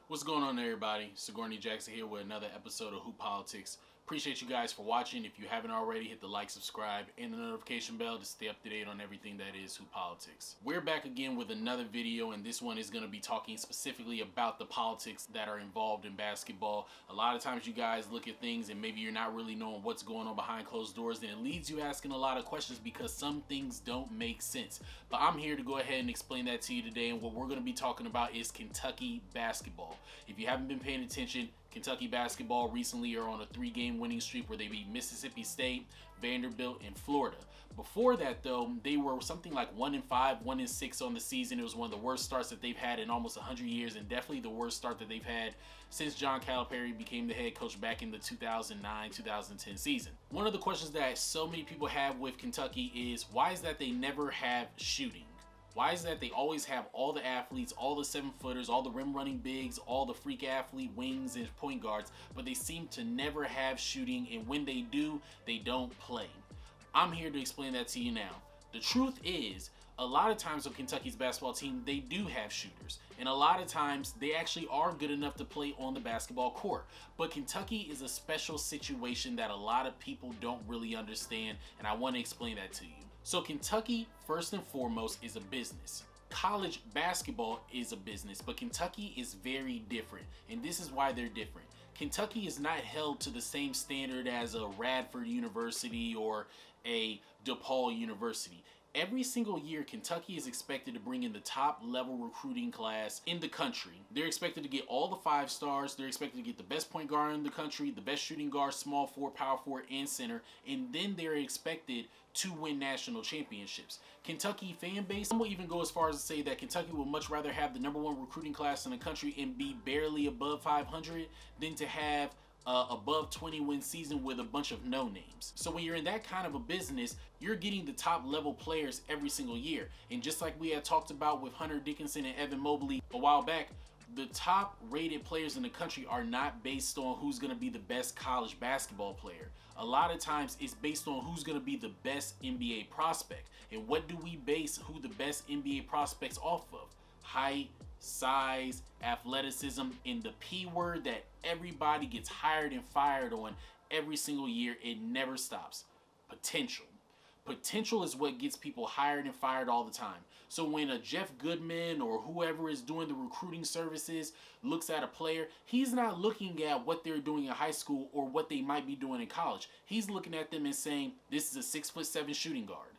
What's going on, everybody? Sigourney Jackson here with another episode of Hoop Politics. Appreciate you guys for watching. If you haven't already, hit the like, subscribe, and the notification bell to stay up to date on everything that is Hoop Politics. We're back again with another video, and this one is going to be talking specifically about the politics that are involved in basketball. A lot of times you guys look at things and maybe you're not really knowing what's going on behind closed doors, and it leads you asking a lot of questions because some things don't make sense. But I'm here to go ahead and explain that to you today, and what we're going to be talking about is Kentucky basketball. If you haven't been paying attention, Kentucky basketball recently are on a 3-game winning streak where they beat Mississippi State, Vanderbilt, and Florida. Before that, though, they were something like 1-5, 1-6 on the season. It was one of the worst starts that they've had in almost 100 years, and definitely the worst start that they've had since John Calipari became the head coach back in the 2009-2010 season. One of the questions that so many people have with Kentucky is, why is that they never have shooting? Why is that they always have all the athletes, all the 7-footers, all the rim running bigs, all the freak athlete wings and point guards, but they seem to never have shooting, and when they do, they don't play? I'm here to explain that to you now. The truth is, a lot of times with Kentucky's basketball team, they do have shooters, and a lot of times they actually are good enough to play on the basketball court. But Kentucky is a special situation that a lot of people don't really understand, and I want to explain that to you. So Kentucky, first and foremost, is a business. College basketball is a business, but Kentucky is very different, and this is why they're different. Kentucky is not held to the same standard as a Radford University or a DePaul University. Every single year, Kentucky is expected to bring in the top level recruiting class in the country. They're expected to get all the 5 stars. They're expected to get the best point guard in the country, the best shooting guard, small forward, power forward, and center. And then they're expected to win national championships. Kentucky fan base, some will even go as far as to say that Kentucky would much rather have the #1 recruiting class in the country and be barely above 500 than to have above 20 win season with a bunch of no names. So when you're in that kind of a business, you're getting the top level players every single year. And just like we had talked about with Hunter Dickinson and Evan Mobley a while back, the top rated players in the country are not based on who's going to be the best college basketball player. A lot of times it's based on who's going to be the best NBA prospect. And what do we base who the best NBA prospects off of? Height, size, athleticism, and the P word that everybody gets hired and fired on every single year. It never stops. Potential. Potential is what gets people hired and fired all the time. So when a Jeff Goodman or whoever is doing the recruiting services looks at a player, he's not looking at what they're doing in high school or what they might be doing in college. He's looking at them and saying, this is a 6'7" shooting guard.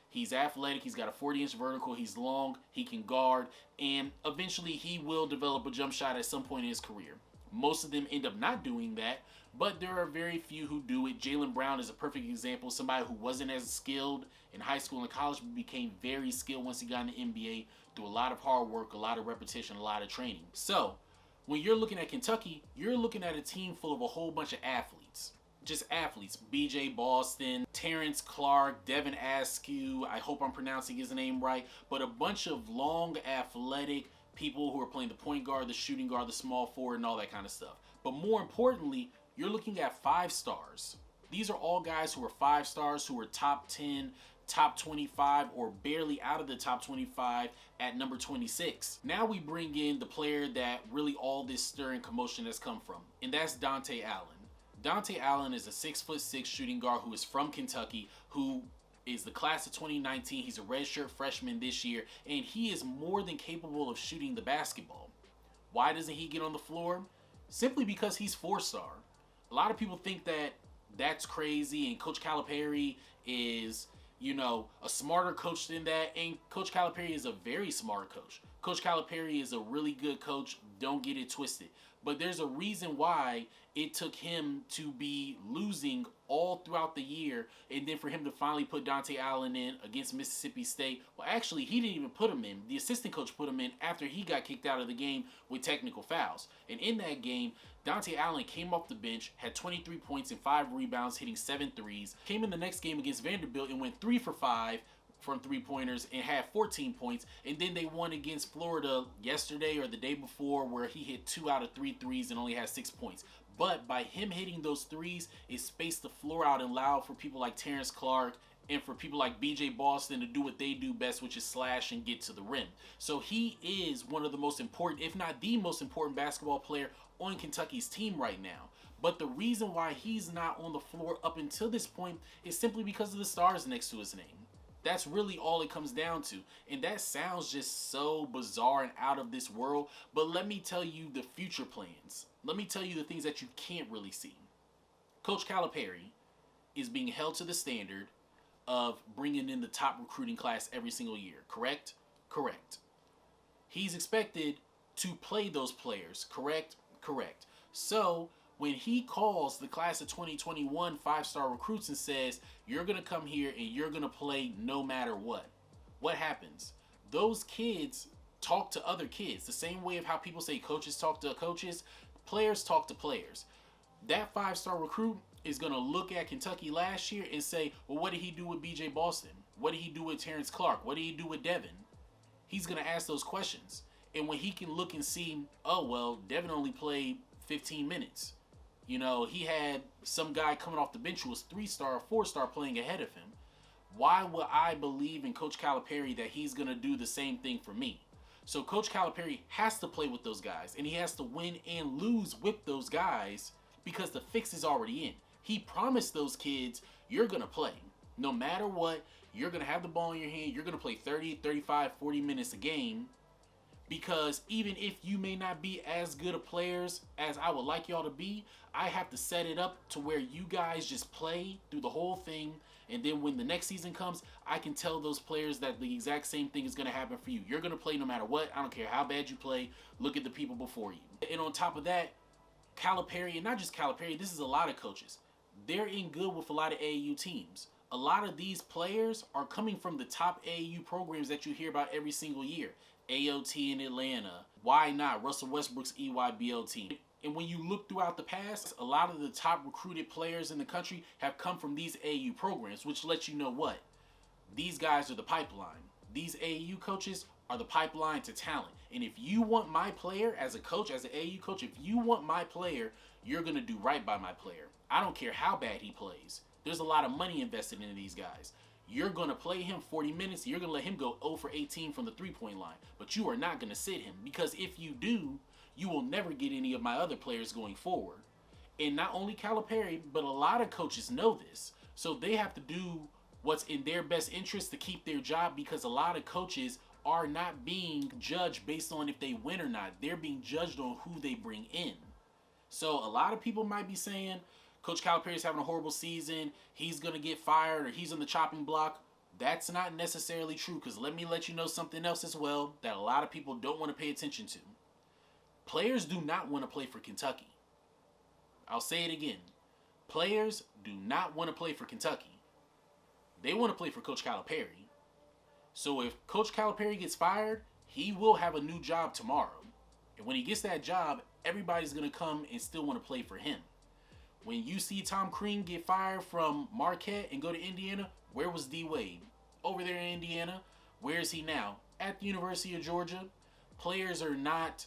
He's athletic, he's got a 40-inch vertical, he's long, he can guard, and eventually he will develop a jump shot at some point in his career. Most of them end up not doing that, but there are very few who do it. Jaylen Brown is a perfect example, somebody who wasn't as skilled in high school and college, but became very skilled once he got in the NBA through a lot of hard work, a lot of repetition, a lot of training. So, when you're looking at Kentucky, you're looking at a team full of a whole bunch of athletes. Just athletes. BJ Boston, Terrence Clark, Devin Askew, I hope I'm pronouncing his name right, but a bunch of long, athletic people who are playing the point guard, the shooting guard, the small forward, and all that kind of stuff. But more importantly, you're looking at 5 stars. These are all guys who are 5 stars, who are top 10, top 25, or barely out of the top 25 at number 26. Now we bring in the player that really all this stir and commotion has come from, and that's Dontaie Allen. Dontaie Allen is a 6'6" shooting guard who is from Kentucky, who is the class of 2019. He's a redshirt freshman this year, and he is more than capable of shooting the basketball. Why doesn't he get on the floor? Simply because he's 4-star. A lot of people think that that's crazy, and Coach Calipari is, a smarter coach than that, and Coach Calipari is a very smart coach. Coach Calipari is a really good coach, don't get it twisted. But there's a reason why it took him to be losing all throughout the year, and then for him to finally put Dontaie Allen in against Mississippi State. Well, actually, he didn't even put him in. The assistant coach put him in after he got kicked out of the game with technical fouls. And in that game, Dontaie Allen came off the bench, had 23 points and 5 rebounds, hitting 7 threes. Came in the next game against Vanderbilt and went 3 for 5 from 3-pointers and had 14 points. And then they won against Florida yesterday or the day before, where he hit 2 out of 3 threes and only had 6 points. But by him hitting those threes, it spaced the floor out and allowed for people like Terrence Clark and for people like BJ Boston to do what they do best, which is slash and get to the rim. So he is one of the most important, if not the most important basketball player on Kentucky's team right now. But the reason why he's not on the floor up until this point is simply because of the stars next to his name. That's really all it comes down to. And that sounds just so bizarre and out of this world. But let me tell you the future plans. Let me tell you the things that you can't really see. Coach Calipari is being held to the standard of bringing in the top recruiting class every single year. Correct? Correct. He's expected to play those players. Correct? Correct. So when he calls the class of 2021 5-star recruits and says, you're going to come here and you're going to play no matter what happens? Those kids talk to other kids. The same way of how people say coaches talk to coaches, players talk to players. That 5-star recruit is going to look at Kentucky last year and say, well, what did he do with BJ Boston? What did he do with Terrence Clark? What did he do with Devin? He's going to ask those questions. And when he can look and see, oh, well, Devin only played 15 minutes. You know, he had some guy coming off the bench who was 3-star or 4-star playing ahead of him. Why would I believe in Coach Calipari that he's going to do the same thing for me? So Coach Calipari has to play with those guys, and he has to win and lose with those guys because the fix is already in. He promised those kids, you're going to play. No matter what, you're going to have the ball in your hand. You're going to play 30, 35, 40 minutes a game. Because even if you may not be as good of players as I would like y'all to be, I have to set it up to where you guys just play through the whole thing. And then when the next season comes, I can tell those players that the exact same thing is going to happen for you. You're going to play no matter what. I don't care how bad you play. Look at the people before you. And on top of that, Calipari, and not just Calipari, this is a lot of coaches. They're in good with a lot of AAU teams. A lot of these players are coming from the top AAU programs that you hear about every single year. AOT in Atlanta. Why not? Russell Westbrook's EYBL team. And when you look throughout the past, a lot of the top recruited players in the country have come from these AAU programs, which lets you know what? These guys are the pipeline. These AAU coaches are the pipeline to talent. And if you want my player as a coach, as an AAU coach, if you want my player, you're going to do right by my player. I don't care how bad he plays. There's a lot of money invested into these guys. You're going to play him 40 minutes. You're going to let him go 0 for 18 from the three-point line. But you are not going to sit him. Because if you do, you will never get any of my other players going forward. And not only Calipari, but a lot of coaches know this. So they have to do what's in their best interest to keep their job. Because a lot of coaches are not being judged based on if they win or not. They're being judged on who they bring in. So a lot of people might be saying, Coach Calipari is having a horrible season, he's going to get fired, or he's on the chopping block. That's not necessarily true, because let me let you know something else as well that a lot of people don't want to pay attention to. Players do not want to play for Kentucky. I'll say it again. Players do not want to play for Kentucky. They want to play for Coach Calipari. So if Coach Calipari gets fired, he will have a new job tomorrow. And when he gets that job, everybody's going to come and still want to play for him. When you see Tom Crean get fired from Marquette and go to Indiana, where was D. Wade? Over there in Indiana. Where is he now? At the University of Georgia. Players are not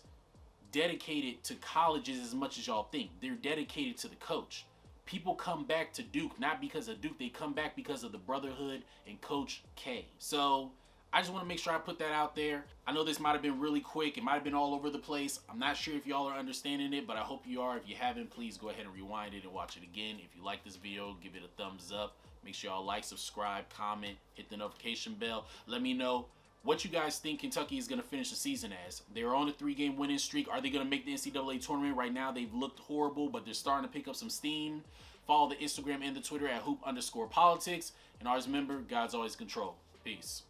dedicated to colleges as much as y'all think. They're dedicated to the coach. People come back to Duke, not because of Duke. They come back because of the brotherhood and Coach K. So I just want to make sure I put that out there. I know this might have been really quick. It might have been all over the place. I'm not sure if y'all are understanding it, but I hope you are. If you haven't, please go ahead and rewind it and watch it again. If you like this video, give it a thumbs up. Make sure y'all like, subscribe, comment, hit the notification bell. Let me know what you guys think Kentucky is going to finish the season as. They're on a 3-game winning streak. Are they going to make the NCAA tournament? Right now, they've looked horrible, but they're starting to pick up some steam. Follow the Instagram and the Twitter at hoop_politics. And always remember, God's always in control. Peace.